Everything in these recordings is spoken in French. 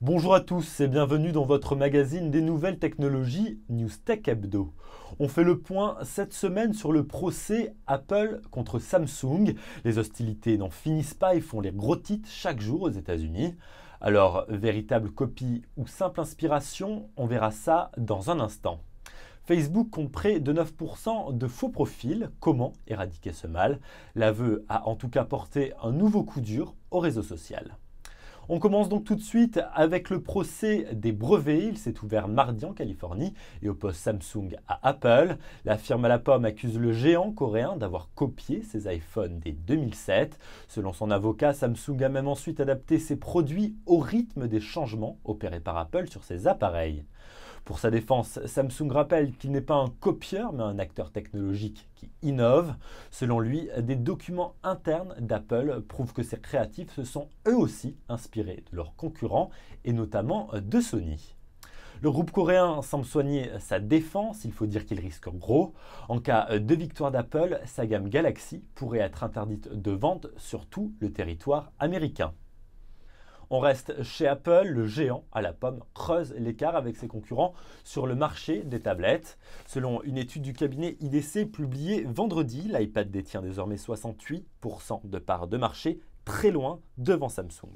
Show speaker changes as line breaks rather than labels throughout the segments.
Bonjour à tous et bienvenue dans votre magazine des nouvelles technologies Newstech Hebdo. On fait le point cette semaine sur le procès Apple contre Samsung. Les hostilités n'en finissent pas et font les gros titres chaque jour aux États-Unis. Alors, véritable copie ou simple inspiration, on verra ça dans un instant. Facebook compte près de 9% de faux profils. Comment éradiquer ce mal? L'aveu a en tout cas porté un nouveau coup dur au réseau social. On commence donc tout de suite avec le procès des brevets. Il s'est ouvert mardi en Californie et oppose Samsung à Apple. La firme à la pomme accuse le géant coréen d'avoir copié ses iPhones dès 2007. Selon son avocat, Samsung a même ensuite adapté ses produits au rythme des changements opérés par Apple sur ses appareils. Pour sa défense, Samsung rappelle qu'il n'est pas un copieur mais un acteur technologique qui innove. Selon lui, des documents internes d'Apple prouvent que ses créatifs se sont eux aussi inspirés de leurs concurrents et notamment de Sony. Le groupe coréen semble soigner sa défense, il faut dire qu'il risque gros. En cas de victoire d'Apple, sa gamme Galaxy pourrait être interdite de vente sur tout le territoire américain. On reste chez Apple, le géant à la pomme creuse l'écart avec ses concurrents sur le marché des tablettes. Selon une étude du cabinet IDC publiée vendredi, l'iPad détient désormais 68% de part de marché, très loin devant Samsung.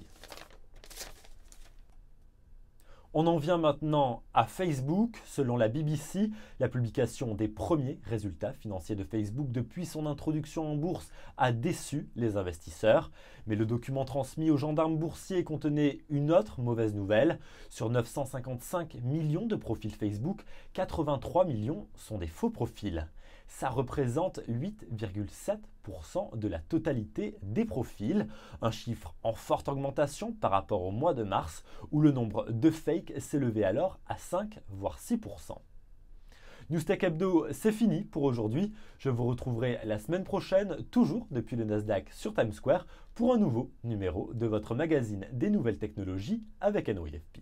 On en vient maintenant à Facebook. Selon la BBC, la publication des premiers résultats financiers de Facebook depuis son introduction en bourse a déçu les investisseurs. Mais le document transmis aux gendarmes boursiers contenait une autre mauvaise nouvelle. Sur 955 millions de profils Facebook, 83 millions sont des faux profils. Ça représente 8,7% de la totalité des profils, un chiffre en forte augmentation par rapport au mois de mars où le nombre de fakes s'élevait alors à 5 voire 6%. Newstech Hebdo, c'est fini pour aujourd'hui. Je vous retrouverai la semaine prochaine, toujours depuis le Nasdaq sur Times Square, pour un nouveau numéro de votre magazine des nouvelles technologies avec NOIFP.